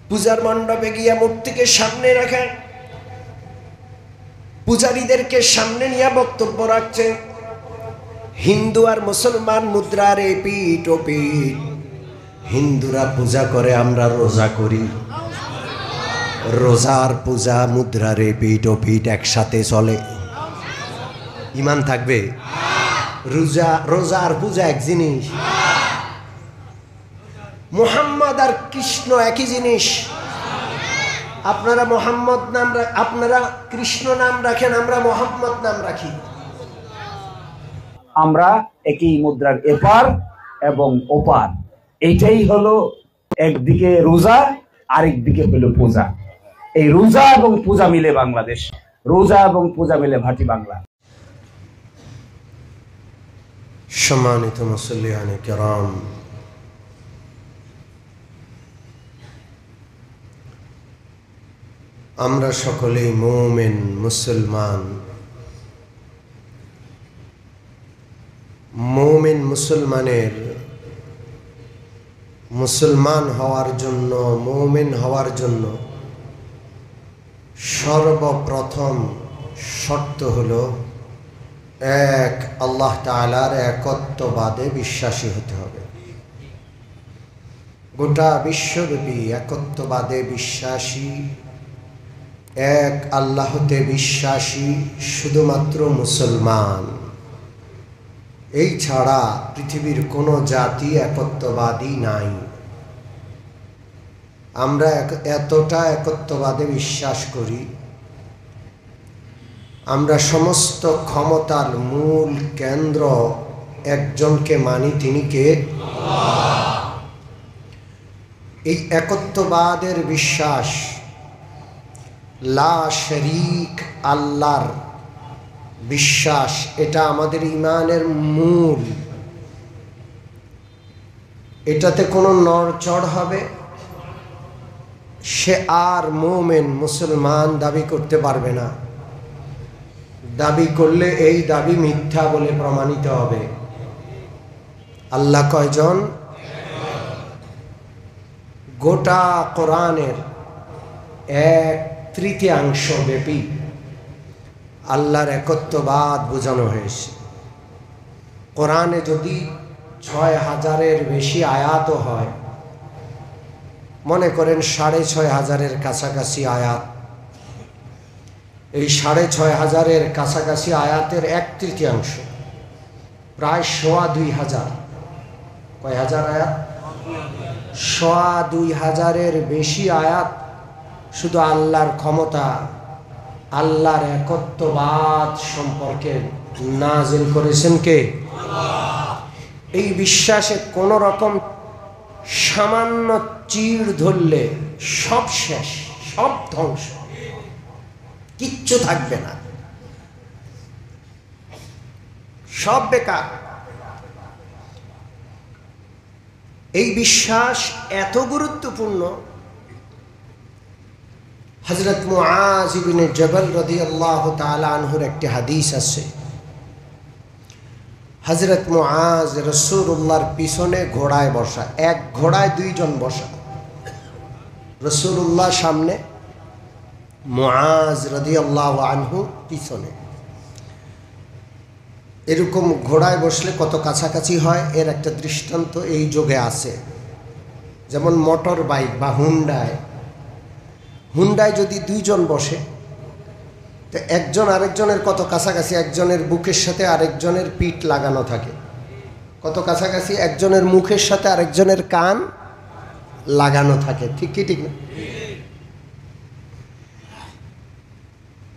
পূজার মণ্ডপে গিয়া মূর্তিকে সামনে রাখা, পূজারীদেরকে সামনে নিয়ে বক্তব্য রাখছে। হিন্দু আর মুসলমান মুদ্রার এপিঠ ওপিঠ। হিন্দুরা পূজা করে, আমরা রোজা করি। রোজার পূজা মুদ্রার এপিঠ ওপিঠ একসাথে চলে? ইমান থাকবে? রোজা আর পূজা এক জিনিস? মুহাম্মদ আর কৃষ্ণ একই জিনিস? আপনারা মোহাম্মদ নাম, আপনারা কৃষ্ণ নাম রাখেন, আমরা মোহাম্মদ নাম রাখি। আমরা একই মুদ্রার এপার এবং ওপার। এইটাই হলো একদিকে রোজা, আরেকদিকে হলো পূজা। এই রোজা এবং পূজা মিলে বাংলাদেশ, রোজা এবং পূজা মিলে ভাটি বাংলা। সম্মানিত মুসল্লিয়ানে কেরাম, আমরা সকলেই মুমিন মুসলমান। মুমিন মুসলমানের মুসলমান হওয়ার জন্য, মুমিন হওয়ার জন্য সর্বপ্রথম শর্ত হলো এক, আল্লাহ তাআলার একত্ববাদে বিশ্বাসী হতে হবে। গোটা বিশ্বব্যাপী একত্ববাদে বিশ্বাসী, এক আল্লাহতে বিশ্বাসী শুধুমাত্র মুসলমান। এই ছাড়া পৃথিবীর কোনো জাতি একত্ববাদী নাই। আমরা এতটা একত্ববাদে বিশ্বাস করি, আমরা সমস্ত ক্ষমতার মূল কেন্দ্র একজনকে মানি, তিনি কে? এই একত্ববাদের বিশ্বাস, লা শরীক আল্লাহর বিশ্বাস, এটা আমাদের ঈমানের মূল। এটাতে কোনো নড়চড় হবে, সে আর মুমিন মুসলমান দাবি করতে পারবে না। দাবি করলে এই দাবি মিথ্যা বলে প্রমাণিত হবে। আল্লাহ কয়জন? গোটা কোরআনের 1/3 ব্যাপী আল্লাহর একত্ববাদ বোঝানো হয়েছে। কোরআনে যদি 6000-এর বেশি আয়াতও হয়, মনে করেন 6500-এর কাছাকাছি আয়াত, এই 6500-এর কাছাকাছি আয়াতের 1/3, প্রায় 2500, কয় হাজার আয়াত? 2500-এর বেশি আয়াত শুধু আল্লাহর ক্ষমতা, আল্লাহর একত্ববাদ সম্পর্কে নাজিল করেছেন কে? এই বিশ্বাসে কোন রকম সামান্য চিড় ধরলে সব শেষ, সব ধ্বংস, কিচ্ছু থাকবে না, সব বেকার। এই বিশ্বাস এত গুরুত্বপূর্ণ, হযরত মুআজ ইবনে জবল রাদিয়াল্লাহু তাআলা আনহুর একটি হাদিস আছে। হযরত মুআজ রাসূলুল্লাহর পিছনে ঘোড়ায় বসা, এক ঘোড়ায় 2 জন বসা, রাসূলুল্লাহ সামনে, মুআজ রাদিয়াল্লাহু আনহু পিছনে। এরকম ঘোড়ায় বসলে কত কাছাকাছি হয় এর একটা দৃষ্টান্ত এই যুগে আছে। যেমন মোটর বাইক বা হুন্ডায় যদি 2 জন বসে, তো একজন আরেকজনের কত কাছাকাছি, একজনের বুকের সাথে আরেকজনের পিঠ লাগানো থাকে, কত কাছাকাছি, একজনের মুখের সাথে আরেকজনের কান লাগানো থাকে, ঠিক কি ঠিক না?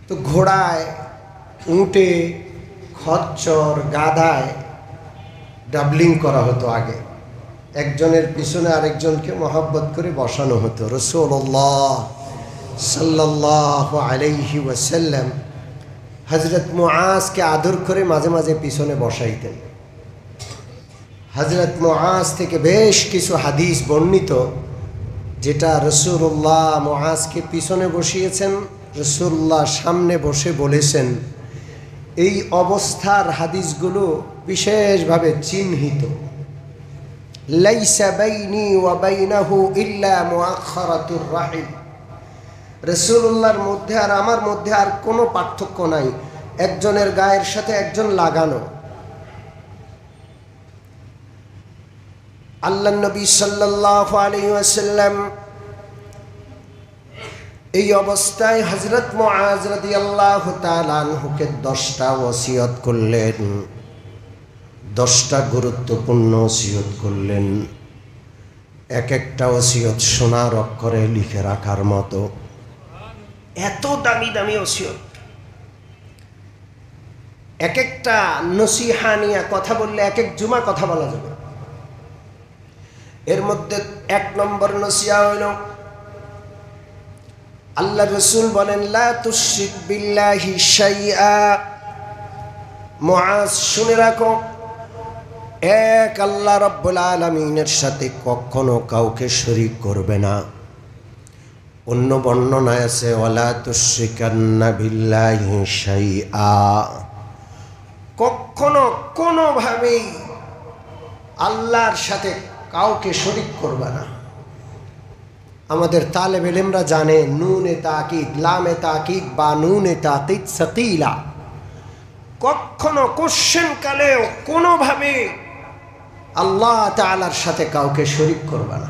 তো ঘোড়ায়, উটে, খচ্চর, গাধায় ডাবলিং করা হতো আগে, একজনের পিছনে আরেকজনকে মহব্বত করে বসানো হতো। রাসূলুল্লাহ সাল্লাল্লাহু আলাইহি ওয়াসাল্লাম হযরত মুআজকে আদর করে মাঝে মাঝে পিছনে বসাইতেন। হযরত মুআজ থেকে বেশ কিছু হাদিস বর্ণিত, যেটা রাসূলুল্লাহ মুআজকে পিছনে বসিয়েছেন, রাসূলুল্লাহ সামনে বসে বলেছেন। এই অবস্থার হাদিসগুলো বিশেষভাবে চিহ্নিত, লাইসা বাইনি ওয়া বাইনাহু ইল্লা মুআখারাতুর রাহিম। রাসূলুল্লাহর মধ্যে আর আমার মধ্যে আর কোনো পার্থক্য নাই, একজনের গায়ের সাথে একজন লাগানো। আল্লাহর নবী সাল্লাল্লাহু আলাইহি ওয়াসাল্লাম এই অবস্থায় হযরত মুআজ রাদিয়াল্লাহু তাআলা আনহুকে 10টা ওসিয়ত করলেন, 10টা গুরুত্বপূর্ণ ওসিয়ত করলেন। এক একটা ওসিয়ত সোনার অক্ষরে লিখে রাখার মতো, এত দামি দামি ওসিয়ত। এক একটা নসিহা নিয়ে কথা বললে এক এক জুমা কথা বলা যাবে। এর মধ্যে 1 নম্বর নসিহা হইল, আল্লাহ রাসূল বলেন লা তুশরিক বিল্লাহি শাইআ। মুআজ শুনে রাখো, এক আল্লাহ রাব্বুল আলামিনের সাথে কখনো কাউকে শরীক করবে না। অন্য বর্ণনায় আছে ওয়ালা তুশরিকান্না বিল্লাহি শাইআ, কখনো কোনোভাবেই আল্লাহর সাথে কাউকে শরীক করবে না। আমাদের তালেব ইলমরা জানে নুনে তাকিদ, লামে তাকিদ বা নুনে তাকিদ সাকিলা, কখনো কোশ্চেন কালেও কোনোভাবে আল্লাহ তাআলার সাথে কাউকে শরীক করবে না।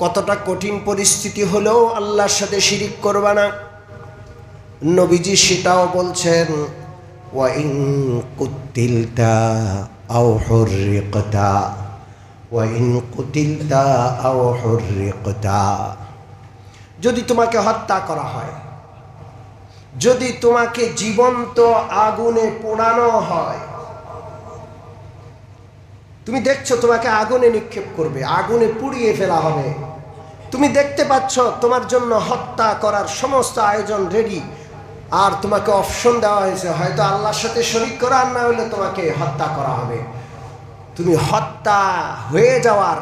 কতটা কঠিন পরিস্থিতি হলেও আল্লাহর সাথে শিরিক করবে না। নবীজি সেটাও বলছেন, ওয়া ইন কুতিলতা আও হুররিকতা, ওয়া ইন কুতিলতা আও হুররিকতা, যদি তোমাকে হত্যা করা হয়, যদি তোমাকে জীবন্ত আগুনে পোড়ানো হয়, তুমি দেখছো তোমাকে আগুনে নিক্ষেপ করবে, আগুনে পুড়িয়ে ফেলা হবে, তুমি দেখতে পাচ্ছ তোমার জন্য হত্যা করার সমস্ত আয়োজন রেডি, আর তোমাকে অপশন দেওয়া হয়েছে হয়তো আল্লাহর সাথে শরীক করা, আর না হলে তোমাকে হত্যা করা হবে। তুমি হত্যা হয়ে যাওয়ার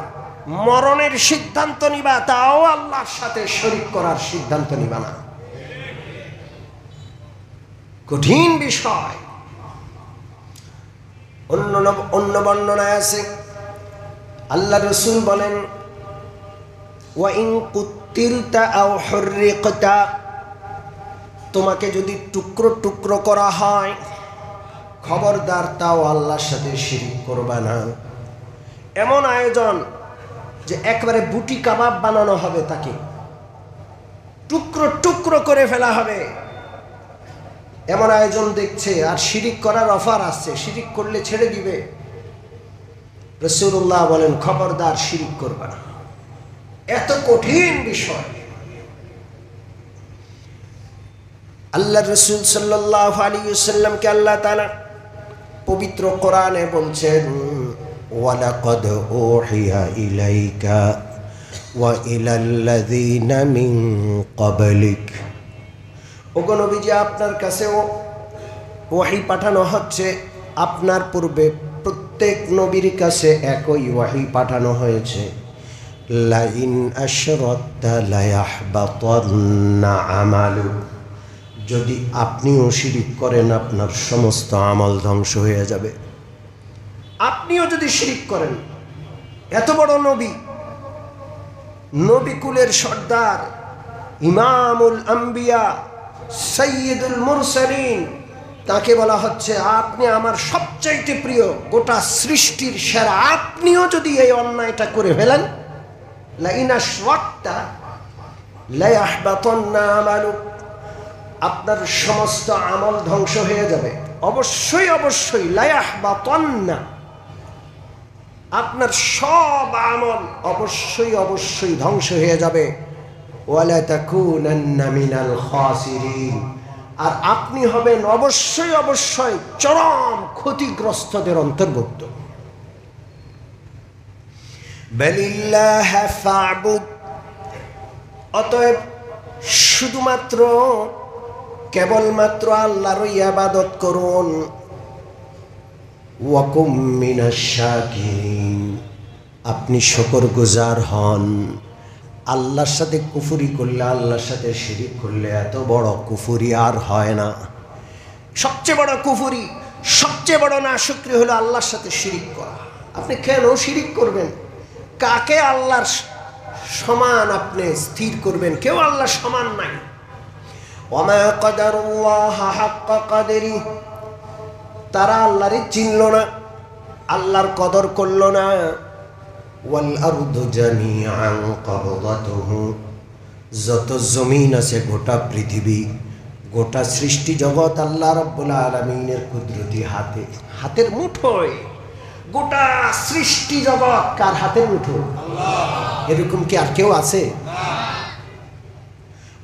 মরণের সিদ্ধান্ত নিবা, তাও আল্লাহর সাথে শরীক করার সিদ্ধান্ত নিবা না। কঠিন বিষয়। অন্য বর্ণনায় আছে আল্লাহ রাসূল বলেন ওয়া ইন কুতিলতা আও হুররিকতা, তোমাকে যদি টুকরো টুকরো করা হয়, খবরদার তাও আল্লাহর সাথে শিরিক করবা না। এমন আয়োজন যে একবারে বুটি কাবাব বানানো হবে, তাকে টুকরো টুকরো করে ফেলা হবে, এমন আয়োজন দেখছে, আর শিরিক করার অফার আসছে, শিরিক করলে ছেড়ে দিবে। রাসূলুল্লাহ বলেন খবরদার শিরিক করবা না। এত কঠিন বিষয়। আল্লাহ রাসূল সাল্লাল্লাহু আলাইহি ওয়াসাল্লামকে আল্লাহ তাআলা পবিত্র কোরআনে বলছেন ওয়ালাকাদ উহিয়া ইলাইকা ওয়া ইলাল্লাযীনা মিন ক্বাবলিক, ওগো নবীজি আপনার কাছেও ওয়াহী পাঠানো হচ্ছে, আপনার পূর্বে প্রত্যেক নবীর কাছে একই ওয়াহী পাঠানো হয়েছে। লাইন আশরাকতা লায়াহবাতান্না আমালুক, যদি আপনিও শিরিক করেন আপনার সমস্ত আমল ধ্বংস হয়ে যাবে। আপনিও যদি শিরিক করেন, এত বড় নবী, নবীকুলের সর্দার, ইমামুল আম্বিয়া, সাইয়্যিদুল মুরসালিন, তাকে বলা হচ্ছে আপনি আমার সবচাইতে প্রিয়, গোটা সৃষ্টির সেরা, আপনিও যদি এই অন্যায়টা করে ফেলেন, লাইন আশরাকতা লায়াহবাতান্না আমালুক, আপনার সমস্ত আমল ধ্বংস হয়ে যাবে। অবশ্যই অবশ্যই লায়াহবাতান্না, আপনার সব আমল অবশ্যই অবশ্যই ধ্বংস হয়ে যাবে। ওয়ালা তাকুনান্না মিনাল খাসিরিন, আর আপনি হবেন অবশ্যই অবশ্যই চরম ক্ষতিগ্রস্তদের অন্তর্ভুক্ত। বালিল্লাহ ফা'বুদ, অতএব শুধুমাত্র কেবলমাত্র আল্লাহর ইবাদত করুন। ওয়াকুম মিনাশ শাকিরিন, আপনি শুকরগুজার হন। আল্লাহর সাথে কুফরি করলে, আল্লাহর সাথে শিরিক করলে এত বড় কুফরি আর হয় না। সবচেয়ে বড় কুফরি, সবচেয়ে বড় নাশুকরি হলো আল্লাহর সাথে শিরিক করা। আপনি কেন শিরিক করবেন? কাকে আল্লাহর সমান আপনি স্থির করবেন? কেউ আল্লাহর সমান নাই। ওমা কদারুল্লাহ হাক্কা কদরি, তারা আল্লাহরে চিনল না, আল্লাহর কদর করল না। ওয়াল আরদু জামিআন কবদাতুহু, যত জমিন আছে গোটা পৃথিবী, গোটা সৃষ্টি জগৎ আল্লাহ রাব্বুল আলামিনের কুদরতি হাতে, হাতের মুঠোয়। গোটা সৃষ্টি জগৎ কার হাতের মুঠোয়? আল্লাহ। এরকম কি আর কেউ আছে? না।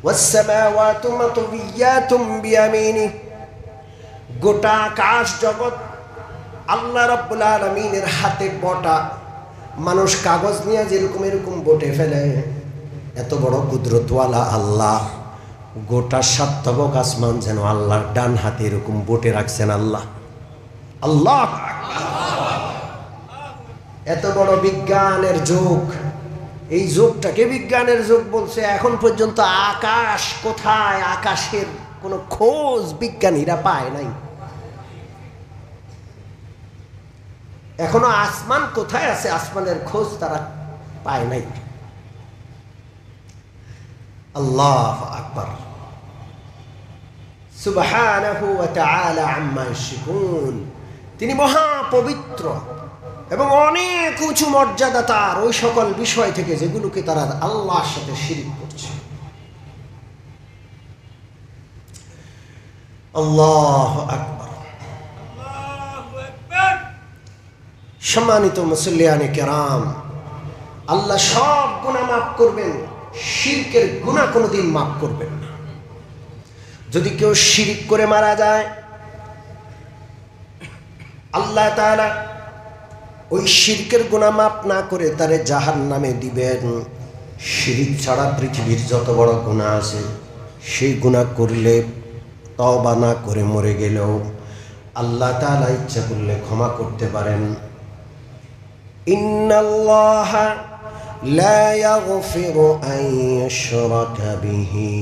ওয়াস সামাওয়াতু মাতবিয়াতুম বিয়ামিনি, গোটা আকাশ জগৎ আল্লাহ রাব্বুল আলামিনের হাতে বটা। মানুষ কাগজ নিয়ে যেরকম এরকম বটে ফেলে, এত বড় কুদরতওয়ালা আল্লাহ গোটা সাতবক আসমান যেন আল্লাহর ডান হাতে এরকম বটে রাখছেন আল্লাহ। আল্লাহ এত বড় বিজ্ঞানের যুগ, এই যুগটাকে বিজ্ঞানের যুগ বলছে। এখন পর্যন্ত আকাশ কোথায়, আকাশের কোনো খোঁজ বিজ্ঞানীরা পায় নাই। এখনো আসমান কোথায় আছে, আসমানের খোঁজ তারা পায় নাই। আল্লাহ আকবার, সুবহানাহু ওয়া তাআলা আম্মা ইউশরিকুন। তিনি মহা পবিত্র এবং অনেক উঁচু মর্যাদা তার ওই সকল বিষয় থেকে যেগুলোকে তারা আল্লাহর সাথে শিরক করছে। আল্লাহু আকবার। সম্মানিত মুসল্লিয়ানে কেরাম, আল্লাহ সব গুনাহ মাফ করবেন, শিরকের গুনাহ কোনোদিন মাফ করবেন না। যদি কেউ শিরক করে মারা যায়, আল্লাহ তাআলা ওই শিরকের গুনাহ মাফ না করে তারে জাহান্নামে দিবেন। শিরক ছাড়া পৃথিবীর যত বড় গুনাহ আছে, সেই গুনাহ করলে তওবা না করে মরে গেলেও আল্লাহ তাআলা ইচ্ছা করলে ক্ষমা করতে পারেন। ইন্নাল্লাহা লা ইয়াগফিরু আন ইউশরাকা বিহি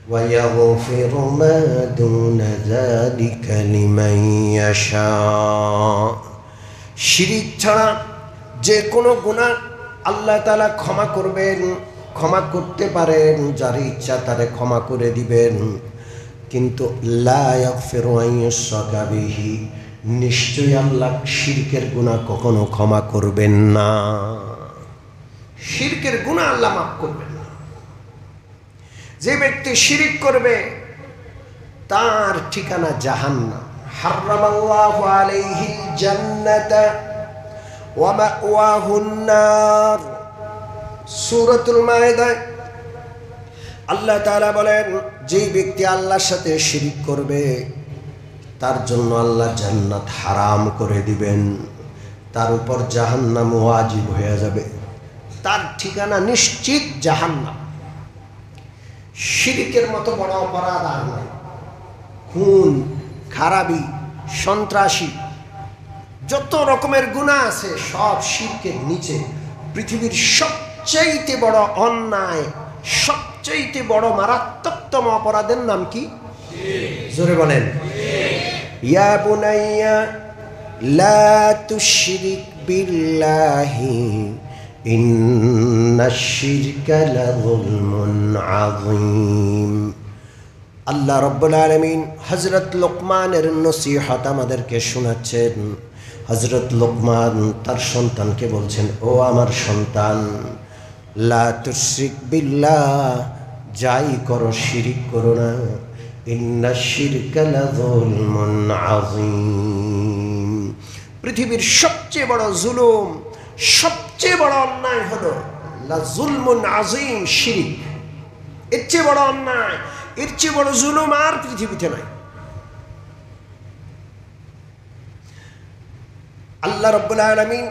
ওয়া ইয়াগফিরু মা দুনা যালিকা লিমান ইয়াশা। শিরক ছাড়া যে কোনো গুনাহ আল্লাহ তাআলা ক্ষমা করবেন, ক্ষমা করতে পারেন, যার ইচ্ছা তারে ক্ষমা করে দিবেন। কিন্তু লা ইয়াগফিরু আন ইউশরাকা বিহি, নিশ্চয়ই আল্লাহ শিরকের গুনাহ কখনো ক্ষমা করবেন না। শিরকের গুনাহ আল্লাহ মাফ করবেন না। যে ব্যক্তি শিরক করবে তার ঠিকানা জাহান্নাম। হারামাল্লাহু আলাইহিল জান্নাতা ওয়া মাওয়াহুন নার। সূরাতুল মায়েদা আল্লাহ তাআলা বলেন, যে ব্যক্তি আল্লাহর সাথে শিরক করবে তার জন্য আল্লাহ জান্নাত হারাম করে দিবেন, তার উপর জাহান্নাম ওয়াজিব হয়ে যাবে, তার ঠিকানা নিশ্চিত জাহান্নাম। শিরকের মতো বড় অপরাধ আর নাই। খুন, খারাপি, সন্ত্রাসী, যত রকমের গুনাহ আছে সব শিরকের নিচে। পৃথিবীর সবচেয়ে বড় অন্যায়, সবচেয়ে বড় মারাত্মকতম অপরাধের নাম কি? জোরে বলেন। ইয়া বুনাইয়া লা তুশরিক বিল্লাহি ইন্নাশ শিরকা লাযুলমুন আযীম। আল্লাহ রাব্বুল আলামিন হযরত লোকমানের নসিহত আমাদেরকে শোনাচ্ছেন। হযরত লোকমান তার সন্তানকে বলছেন, ও আমার সন্তান, লা তুশরিক বিল্লাহ, যাই করো শিরিক করো না। ইন্নাশ শিরকা লাযুলমুন আযীম। পৃথিবীর সবচেয়ে বড় জুলুম, সবচেয়ে বড় অন্যায় হলো লাযুলমুন আযীম, শিরিক। এর চেয়ে বড় অন্যায়, এর চেয়ে বড় জুলুম আর পৃথিবীতে নাই। আল্লাহ রাব্বুল আলামিন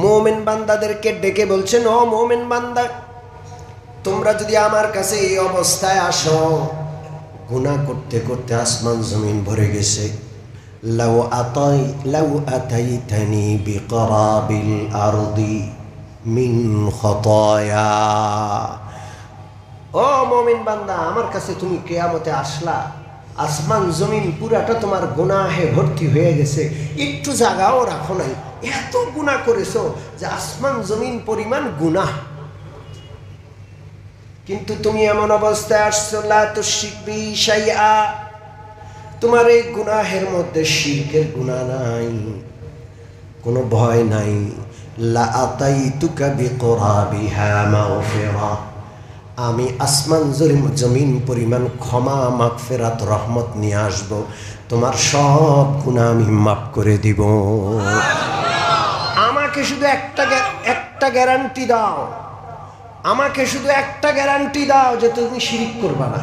মুমিন বান্দাদেরকে ডেকে বলছেন, ও মুমিন বান্দা, তোমরা যদি আমার কাছে এই অবস্থায় আসো, গুনাহ করতে করতে আসমান জমিন ভরে গেছে, লাউ আতাইতানি বিকরাবিল আরদি মিন খতায়া। ও মুমিন বান্দা, আমার কাছে তুমি কিয়ামতে আসলা, আসমান জমিন পুরাটা তোমার গুনাহে ভর্তি হয়ে গেছে, একটু জায়গাও রাখো নাই, এত গুনাহ করেছো যে আসমান জমিন পরিমাণ গুনাহ। কিন্তু তুমি এমন অবস্থায় আসছো, লা তুশরিক বি শাইআ, তোমার এই গুনাহের মধ্যে শিরকের গুনাহ নাই, কোনো ভয় নাই। লা আতাইতুকা বিকুরাবিহা মাগফিরা, আমি আসমান জমিন পরিমাণ ক্ষমা, মাগফিরাত, রহমত নিয়ে আসব, তোমার সব গুনাহ আমি মাফ করে দিব। আমাকে শুধু একটা গ্যারান্টি দাও, আমাকে শুধু একটা গ্যারান্টি দাও যে তুমি শিরিক করবা না,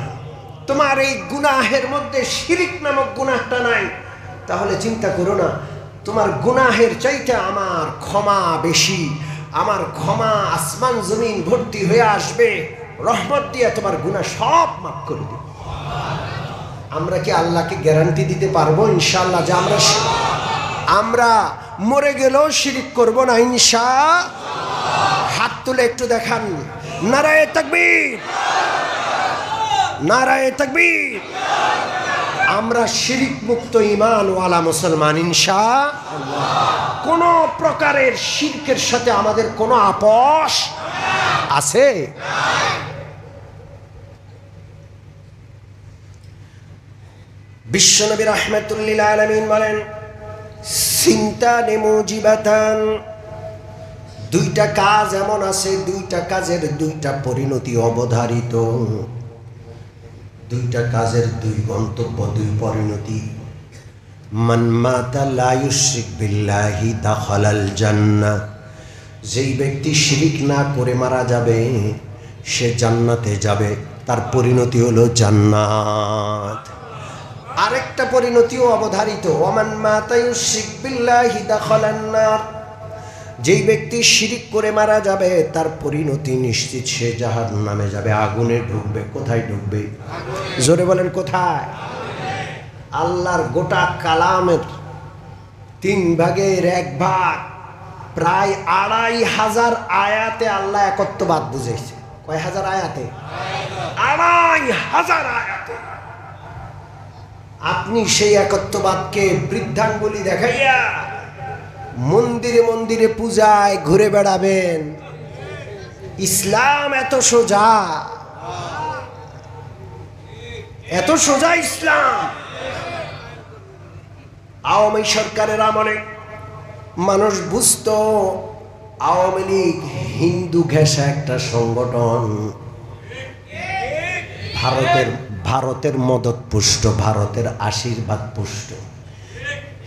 তোমার এই গুনাহের মধ্যে শিরিক নামক গুনাহটা নাই। তাহলে চিন্তা করো না, তোমার গুনাহের চাইতে আমার ক্ষমা বেশি, আমার ক্ষমা আসমান জমিন ভর্তি হয়ে আসবে, রহমত দিয়ে তোমার গুনাহ সব মাফ করে দেব। আমরা কি আল্লাহকে গ্যারান্টি দিতে পারবো ইনশাআল্লাহ যে আমরা মরে গেলেও শিরিক করব না ইনশাআল্লাহ? হাত তুলে একটু দেখান, নারায়ে তাকবীর, নারায়ে তাকবীর। আমরা শিরিক মুক্ত ঈমানওয়ালা মুসলমান ইনশাআল্লাহ। কোন প্রকারের শিরকের সাথে আমাদের কোনো আপোষ আছে? বিশ্বনবী রাহমাতুল লিল আলামিন বলেন, সিনতানে মুজিবাতান, দুইটা কাজ এমন আছে, দুইটা কাজের দুইটা পরিণতি অবধারিত, দুইটা কাজের দুই গন্তব্য, দুই পরিণতি। মান মাতা লা ইউশরিক বিল্লাহি দাখালাল জান্নাহ, যেই ব্যক্তি শিরিক না করে মারা যাবে সে জান্নাতে যাবে, তার পরিণতি হলো জান্নাত। আরেকটা পরিণতিও অবধারিত, ওমান মাতা ইউশরিক বিল্লাহি দাখালান নার, যেই ব্যক্তি শিরিক করে মারা যাবে তার পরিণতি নিশ্চিত, সে জাহান্নামে যাবে, আগুনে ঢুকবে। কোথায় ঢুকবে? জোরে বলেন কোথায়? আল্লাহর গোটা কালামের 3 ভাগের 1 ভাগ, প্রায় 2500 আয়াতে আল্লাহ একত্ববাদ বুঝাইছে। কয় হাজার আয়াতে? 2500 আয়াতে। আপনি সেই একত্ববাদকে বৃদ্ধাঙ্গুলি দেখাইয়া মন্দিরে মন্দিরে পূজায় ঘুরে বেড়াবেন? ইসলাম এত সোজা, এত সোজা ইসলাম। আওয়ামী সরকারের আমলে মানুষ বুঝতো আওয়ামী লীগ হিন্দু ঘেঁষা একটা সংগঠন, ভারতের মদত পুষ্ট, ভারতের আশীর্বাদ পুষ্ট,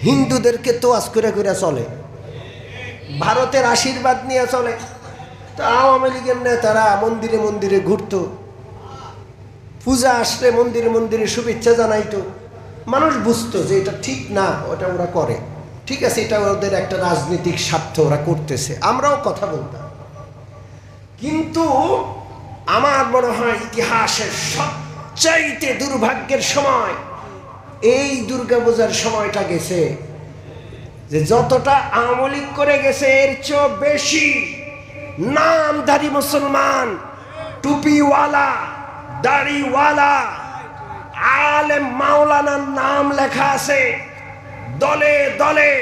হিন্দুদেরকে তোয়াজ করে করে চলে, ভারতের আশীর্বাদ নিয়ে চলে। তো আওয়ামী লীগের নেতারা মন্দিরে মন্দিরে ঘুরতো, পূজা আসলে মন্দিরে মন্দিরে শুভেচ্ছা জানাইতো। মানুষ বুঝতো যে এটা ঠিক না, ওটা ওরা করে, ঠিক আছে, এটা ওদের একটা রাজনৈতিক স্বার্থ, ওরা করতেছে, আমরাও কথা বলতাম। কিন্তু আমার মনে হয় ইতিহাসের সবচাইতে দুর্ভাগ্যের সময় এই দুর্গাপূজার সময়টা গেছে, যে যতটা আওয়ামী লীগ করে গেছে এর চেয়ে বেশি নামধারী মুসলমান, টুপিওয়ালা, দাড়িওয়ালা, আলেম মাওলানার নাম লেখা আছে, দলে দলে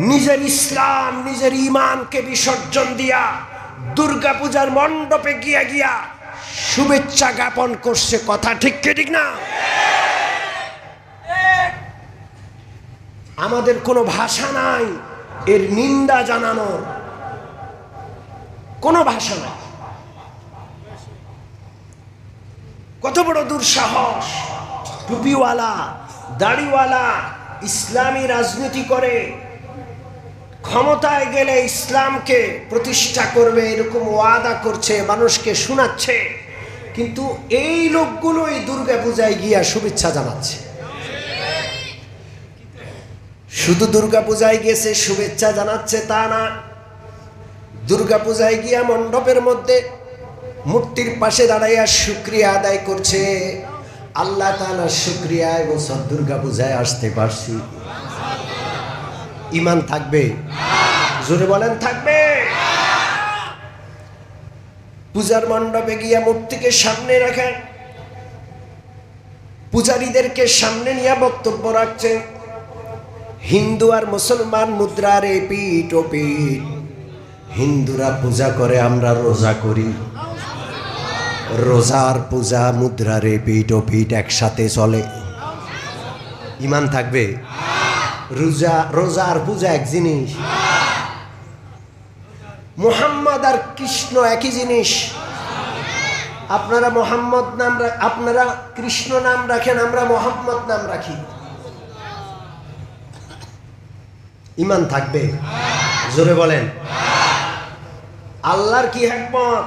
নিজের ইসলাম, নিজের ঈমানকে বিসর্জন দিয়া দুর্গাপূজার মণ্ডপে গিয়া গিয়া শুভেচ্ছা জ্ঞাপন করছে। কথা ঠিক কি ঠিক না? আমাদের কোনো ভাষা নাই এর নিন্দা জানানোর, কোনো ভাষা নাই। কত বড় দুঃসাহস! টুপিওয়ালা, দাড়িওয়ালা ইসলামী রাজনীতি করে, ক্ষমতায় গেলে ইসলামকে প্রতিষ্ঠা করবে এরকম ওয়াদা করছে, মানুষকে শোনাচ্ছে, কিন্তু এই লোকগুলোই দুর্গাপূজায় গিয়া শুভেচ্ছা জানাচ্ছে। শুধু দুর্গাপূজায় গেছে শুভেচ্ছা জানাচ্ছে তা না, দুর্গাপূজায় গিয়া মণ্ডপের মধ্যে মূর্তির পাশে দাঁড়াইয়া শুকরিয়া আদায় করছে, আল্লাহ তাআলার শুকরিয়া এবছর দুর্গাপূজায় আসতে পারছি। ঈমান থাকবে? জোরে বলেন থাকবে? পূজার মণ্ডপে গিয়া মূর্তিকে সামনে রাখেন, পূজারীদেরকে সামনে নিয়ে বক্তব্য রাখছে। হিন্দু আর মুসলমান মুদ্রার এপিঠ ওপিঠ। হিন্দুরা পূজা করে, আমরা রোজা করি। রোজার পূজা মুদ্রার এপিঠ ওপিঠ একসাথে চলে। ইমান থাকবে? রোজা আর পূজা এক জিনিস। মুহাম্মদ আর কৃষ্ণ একই জিনিস। আপনারা মোহাম্মদ নাম, আপনারা কৃষ্ণ নাম রাখেন, আমরা মোহাম্মদ নাম রাখি। ইমান থাকবে? জোরে বলেন। আল্লাহর কি হিকমত?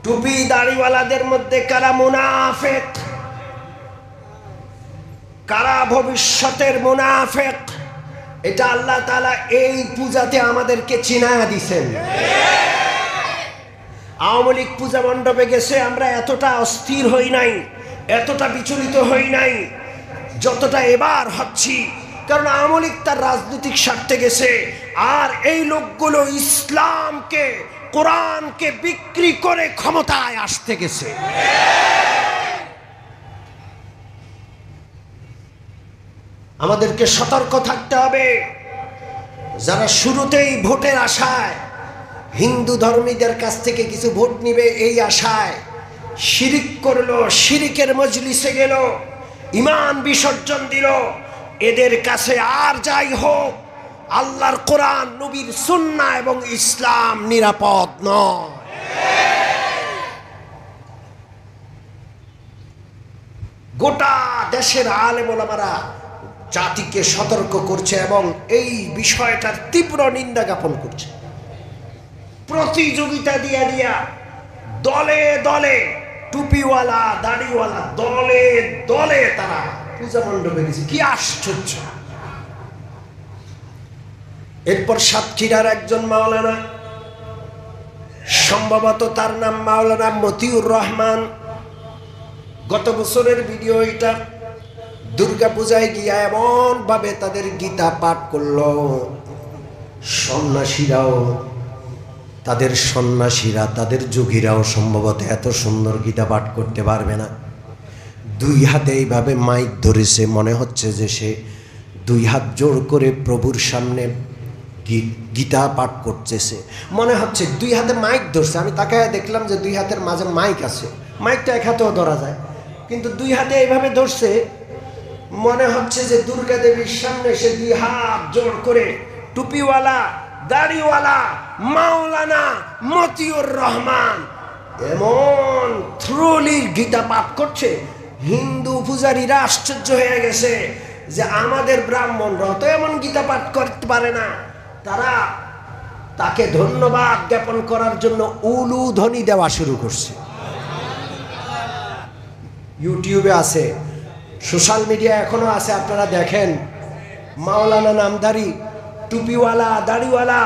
টুপি দাড়িওয়ালাদের মধ্যে কারা মুনাফিক, কারা ভবিষ্যতের মুনাফিক, এটা আল্লাহ তাআলা এই পূজাতে আমাদেরকে চিনায়া দিছেন। আওয়ামী লীগ পূজা মণ্ডপে গেছে, আমরা এতটা অস্থির হই নাই, এতটা বিচলিত হই নাই যতটা এবার হচ্ছি। কারণ আওয়ামী লীগ তার রাজনৈতিক স্বার্থে গেছে, আর এই লোকগুলো ইসলামকে, কোরআনকে বিক্রি করে ক্ষমতায় আসতে গেছে। আমাদেরকে সতর্ক থাকতে হবে। যারা শুরুতেই ভোটের আশায় হিন্দু ধর্মীদের কাছ থেকে কিছু ভোট নিবে এই আশায় শিরিক করলো, শিরিকের মজলিসে গেল, ঈমান বিসর্জন দিল, এদের কাছে আর যাই হোক আল্লাহর কোরআন, নবীর সুন্নাহ এবং ইসলাম নিরাপদ নয়। গোটা দেশের আলেম ওলামারা জাতিকে সতর্ক করছে এবং এই বিষয়টার তীব্র নিন্দা জ্ঞাপন করছে। প্রতিযোগিতা দিয়া দিয়া দলে দলে টুপিওয়ালা দাড়িওয়ালা দলে দলে তারা পূজা মণ্ডপে গেছে। কি আশ্চর্য! এরপর সাতক্ষীরার একজন মাওলানা, সম্ভবত তার নাম মাওলানা মতিউর রহমান, গত বছরের ভিডিও এটা, দুর্গা পূজায় গিয়া এমন ভাবে তাদের গীতা পাঠ করলো, সন্ন্যাসীরা তাদের যোগীরাও সম্ভবত এত সুন্দর গীতা পাঠ করতে পারবে না। দুই হাতে এইভাবে মাইক ধরেছে, মনে হচ্ছে যে সে দুই হাত জোর করে প্রভুর সামনে গীতা পাঠ করতেছে। মনে হচ্ছে দুই হাতে মাইক ধরছে। আমি তাকায় দেখলাম যে দুই হাতের মাঝে মাইক আছে, মাইকটা এক হাতেও ধরা যায়, কিন্তু দুই হাতে এইভাবে ধরছে। মনে হচ্ছে যে দুর্গা দেবীর সামনে সে দুই হাত জোর করে টুপিওয়ালা দাড়িওয়ালা মাওলানা মতিউর রহমান এমন থ্রুলি গীতা পাঠ করছে। হিন্দু পূজারীরা আশ্চর্য হয়ে গেছে যে আমাদের ব্রাহ্মণরা তো এমন গীতা পাঠ করতে পারে না। তারা তাকে ধন্যবাদ জ্ঞাপন করার জন্য উলুধ্বনি দেওয়া শুরু করছে। ইউটিউবে আছে, সোশ্যাল মিডিয়া এখনো আছে, আপনারা দেখেন। মাওলানা নামধারী টুপিওয়ালা দাড়িওয়ালা,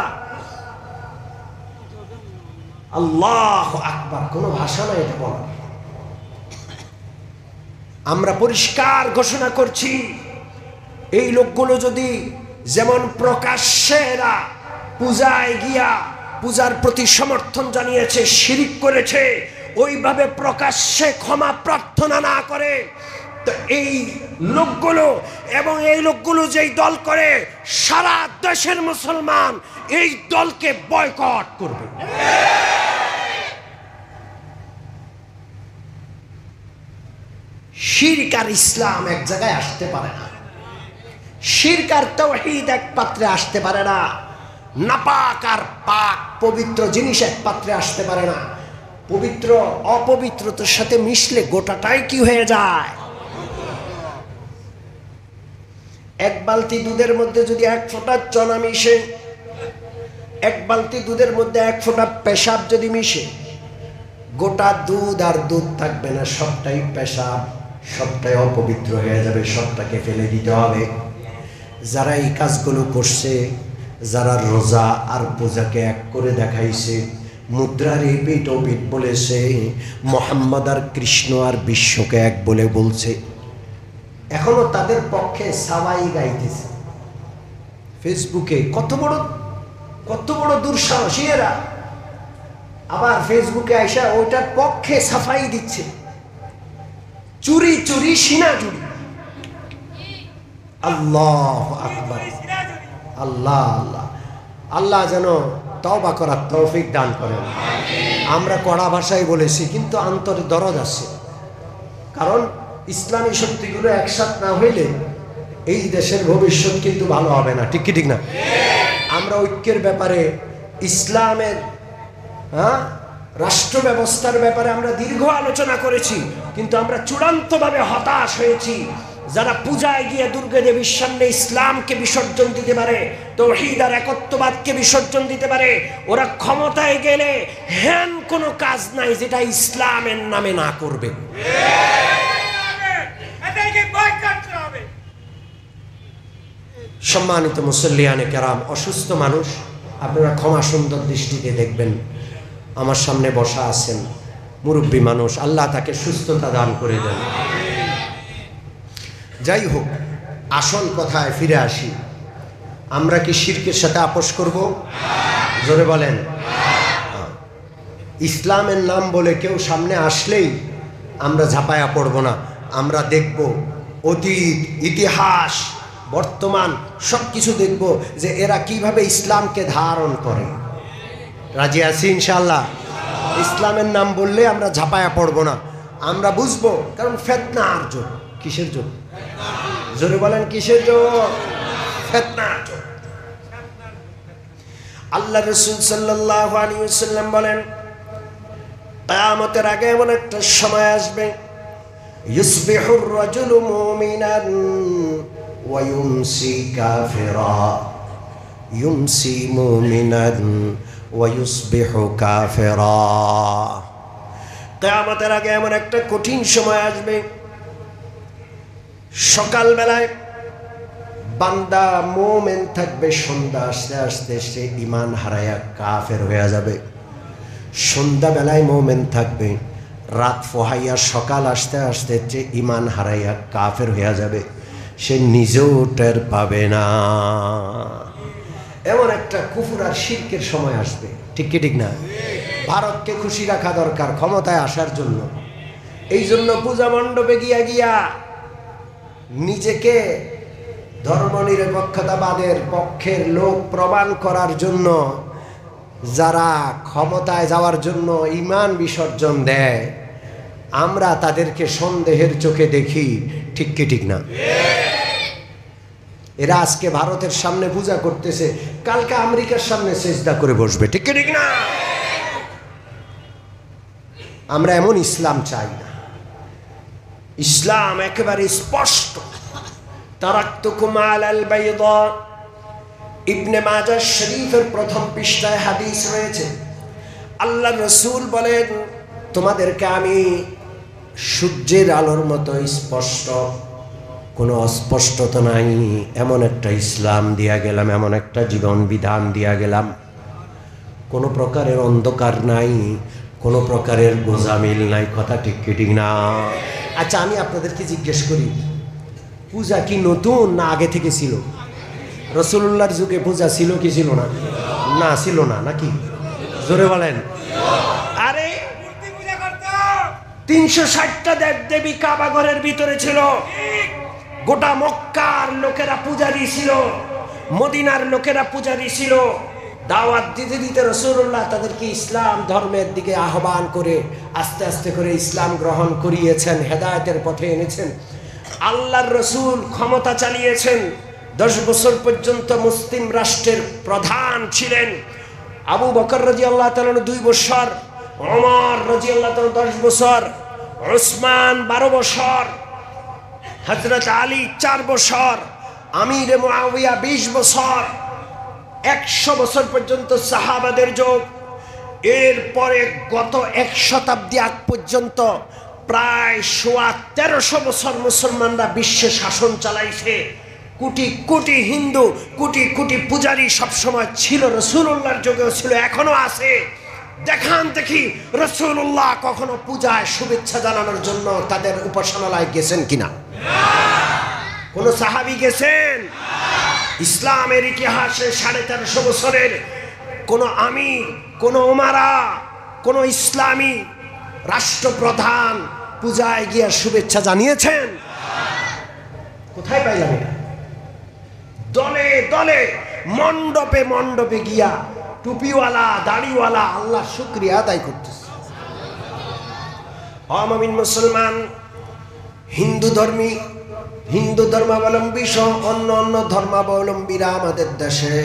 আল্লাহু আকবার, কোনো ভাষা নাই এটা বলার। আমরা পরিষ্কার ঘোষণা করছি, এই লোকগুলো যদি যেমন প্রকাশ্যে এরা পূজায় গিয়া পূজার প্রতি সমর্থন জানিয়েছে, শিরিক করেছে, ওইভাবে প্রকাশ্যে ক্ষমা প্রার্থনা না করে, তো এই লোকগুলো এবং এই লোকগুলো যেই দল করে, সারা দেশের মুসলমান এই দলকে বয়কট করবে। শিরক আর ইসলাম এক জায়গায় আসতে পারে না। শিরক আর তাওহীদ এক পাত্রে আসতে পারে না। নাপাক আর পাক, পবিত্র জিনিস এক পাত্রে আসতে পারে না। পবিত্র অপবিত্রতার সাথে মিশলে গোটাটাই কি হয়ে যায়? এক বালতি দুধের মধ্যে যদি এক ফোঁটা চনা মিশে, এক বালতি দুধের মধ্যে এক ফোঁটা পেশাব যদি মিশে, গোটা দুধ আর দুধ থাকবে না, সবটাই পেশাব, সবটাই অপবিত্র হয়ে যাবে, সবটাকে ফেলে দিতে হবে। যারা এই কাজগুলো করছে, যারা রোজা আর পূজাকে এক করে দেখাইছে, মুদ্রার এপিঠ ওপিঠ বলেছে, মোহাম্মদ আর কৃষ্ণ আর বিশ্বকে এক বলে বলছে, এখনো তাদের পক্ষে সাওয়াই গাইতেছে ফেসবুকে। কত বড় দুঃসাহসী এরা! আবার ফেসবুকে আইসা ওইটার পক্ষে সাফাই দিচ্ছে। চুরি চুরি সিনা চুরি। আল্লাহ আকবার, আল্লাহ আল্লাহ আল্লাহ যেন তওবা করার তৌফিক দান করেন। আমরা কড়া ভাষায় বলেছি, কিন্তু অন্তরে দরদ আছে। কারণ ইসলামী শক্তিগুলো একসাথে না হইলে এই দেশের ভবিষ্যৎ কিন্তু ভালো হবে না। ঠিক কি ঠিক না? আমরা ঐক্যের ব্যাপারে, ইসলামের রাষ্ট্র ব্যবস্থার ব্যাপারে আমরা দীর্ঘ আলোচনা করেছি, কিন্তু আমরা চূড়ান্তভাবে হতাশ হয়েছি। যারা পূজায় গিয়ে দুর্গা দেবীর সামনে ইসলামকে বিসর্জন দিতে পারে, তাওহীদ আর একত্ববাদকে বিসর্জন দিতে পারে, ওরা ক্ষমতায় গেলে হ্যান কোনো কাজ নাই যেটা ইসলামের নামে না করবে। সম্মানিত মুসল্লিয়ানে কেরাম, অসুস্থ মানুষ আপনারা ক্ষমা সুন্দর দৃষ্টিতে দেখবেন। আমার সামনে বসা আছেন মুরব্বী মানুষ, আল্লাহ তাকে সুস্থতা দান করে দেন। যাই হোক, আসল কথায় ফিরে আসি। আমরা কি শিরকের সাথে আপোষ করব? জোরে বলেন। ইসলামের নাম বলে কেউ সামনে আসলেই আমরা ঝাঁপায়া পড়ব না। আমরা দেখব অতীত, ইতিহাস, বর্তমান সব কিছু দেখব যে এরা কিভাবে ইসলামকে ধারণ করে। রাজি আছি ইনশাআল্লাহ? ইসলামের নাম বললে আমরা ঝাঁপায়া পড়ব না, আমরা বুঝবো। কারণ ফিতনার যুগ। কিসের যুগ? জোরে বলেন, কিসের যুগ? ফিতনার যুগ। আল্লাহ রাসূল সাল্লাল্লাহু আলাইহি ওয়াসাল্লাম বলেন, কিয়ামতের আগে এমন একটা সময় আসবে, ইউসবিহুর রাজুলু মুমিনান ওয়া ইউমসি কাফিরা, ইউমসি মুমিনান ওয়া ইউসবিহু কাফিরা। কিয়ামতের আগে এমন একটা কঠিন সময় আসবে, সকালবেলায় বান্দা মুমিন থাকবে, সন্ধ্যা আসতে আসতে সে ঈমান হারায়া কাফের হয়ে যাবে। সন্ধ্যাবেলায় মুমিন থাকবে, রাত পোহাইয়া সকাল আসতে আসতে সে ঈমান হারাইয়া কাফের হয়ে যাবে, সে নিজেও টের পাবে না। এমন একটা কুফর আর শিরকের সময় আসবে। ঠিক কি ঠিক না? ভারতকে খুশি রাখা দরকার ক্ষমতায় আসার জন্য। এই জন্য পূজা মণ্ডপে গিয়া গিয়া নিজেকে ধর্মনিরপেক্ষতাবাদের পক্ষের লোক প্রমাণ করার জন্য যারা ক্ষমতায় যাওয়ার জন্য ঈমান বিসর্জন দেয়, আমরা তাদেরকে সন্দেহের চোখে দেখি। ঠিক কি ঠিক না? এরা আজকে ভারতের সামনে পূজা করতেছে, কালকে আমেরিকার সামনে সিজদা করে বসবে। ঠিক কি ঠিক না? আমরা এমন ইসলাম চাই না। ইসলাম একেবারে স্পষ্ট। তারাকতুকুম আলাল বাইদা, ইবনে মাজাহ শরীফের প্রথম পৃষ্ঠায় হাদিস রয়েছে। আল্লাহ রাসূল বলেন, তোমাদেরকে আমি সূর্যের আলোর মতো স্পষ্ট, কোনো অস্পষ্টতা নাই, এমন একটা ইসলাম দিয়া গেলাম, এমন একটা জীবন বিধান দিয়া গেলাম, কোনো প্রকারের অন্ধকার নাই, কোনো প্রকারের গোজামিল নাই। কথা ঠিক কি ঠিক না? আচ্ছা, আমি আপনাদেরকে জিজ্ঞেস করি, পূজা কি নতুন না আগে থেকে ছিল? রাসূলুল্লাহর যুগে পূজা ছিল কি ছিল না? না, ছিল না। নাকি? জোরে বলেন। আরে 360টা দেব দেবী কাবা ঘরের ভিতরে ছিল। গোটা মক্কার লোকেরা পূজারী ছিল, মদিনার লোকেরা পূজারী ছিল। দাওয়াত দিতে দিতে রাসূলুল্লাহ তাদেরকে ইসলাম ধর্মের দিকে আহ্বান করে আস্তে আস্তে করে ইসলাম গ্রহণ করিয়েছেন, হেদায়েতের পথে এনেছেন। আল্লাহর রাসূল ক্ষমতা চালিয়েছেন, 10 বছর পর্যন্ত মুসলিম রাষ্ট্রের প্রধান ছিলেন। আবু বকর রাদিয়াল্লাহু তাআলা 2 বছর, ওমর রাদিয়াল্লাহু তাআলা 10 বছর, উসমান 12 বছর, হযরত আলী 4 বছর, আমির মুআবিয়া 20 বছর। 100 বছর পর্যন্ত সাহাবাদের যুগ। এরপরে গত 1 শতাব্দী আগ পর্যন্ত প্রায় 1300 বছর মুসলমানরা বিশ্বে শাসন চালাইছে। কোটি কোটি হিন্দু, কোটি কোটি পূজারী সবসময় ছিল, রাসূলুল্লাহর যুগেও ছিল, এখনো আছে। দেখান দেখি রাসূলুল্লাহ কখনো পূজায় শুভেচ্ছা জানানোর জন্য তাদের উপাসনালয়ে গেছেন কিনা? কোন সাহাবী গেছেন? ইসলামের ইতিহাসে 1350 বছরের কোন আমির, কোন ওমারা, কোন ইসলামী রাষ্ট্রপ্রধান পূজায় গিয়া শুভেচ্ছা জানিয়েছেন? কোথায় পাইলাম এটা? দলে দলে মণ্ডপে মণ্ডপে গিয়া টুপিওয়ালা দাড়িওয়ালা আল্লাহ শুকরিয়া আদায় করতেছে। অমমিন মুসলমান, হিন্দু ধর্মী, হিন্দু ধর্মাবলম্বী সহ অন্য অন্য ধর্মাবলম্বীরা আমাদের দেশে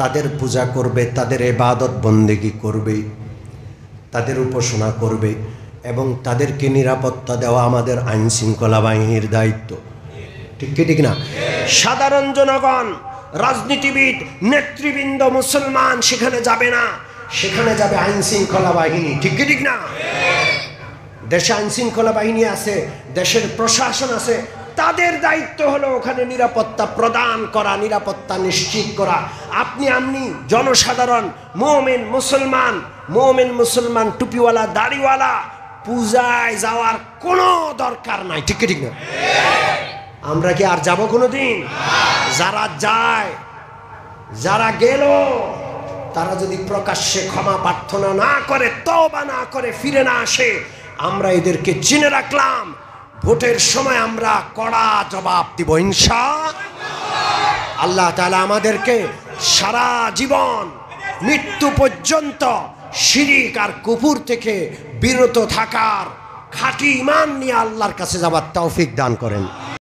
তাদের পূজা করবে, তাদের ইবাদত বন্দেগী করবে, তাদের উপাসনা করবে এবং তাদেরকে নিরাপত্তা দেওয়া আমাদের আইন শৃঙ্খলা বাহিনীর দায়িত্ব। ঠিক কি ঠিক না? সাধারণ জনগণ, রাজনীতিবিদ, নেতৃবৃন্দ, মুসলমান সেখানে যাবে না, সেখানে যাবে আইন শৃঙ্খলা বাহিনী। ঠিক কি ঠিক না? দেশে আইন শৃঙ্খলা বাহিনী আছে, দেশের প্রশাসন আছে, তাদের দায়িত্ব হলো ওখানে নিরাপত্তা প্রদান করা, নিরাপত্তা নিশ্চিত করা। আপনি জনসাধারণ, মুমিন মুসলমান টুপিওয়ালা দাড়িওয়ালা পূজায় যাওয়ার কোনো দরকার নাই। ঠিক ঠিক না? আমরা কি আর যাব কোনোদিন? যারা যায়, যারা গেল, তারা যদি প্রকাশ্যে ক্ষমা প্রার্থনা না করে, তওবা না করে, ফিরে না আসে, আমরা এদেরকে চিনে রাখলাম, ভোটের সময় আমরা কড়া জবাব দিব ইনশাআল্লাহ। আল্লাহ তাআলা আমাদেরকে সারা জীবন মৃত্যু পর্যন্ত শিরিক আর কুফর থেকে বিরত থাকার খাঁটি ঈমান নিয়ে আল্লাহর কাছে যাবার তৌফিক দান করেন।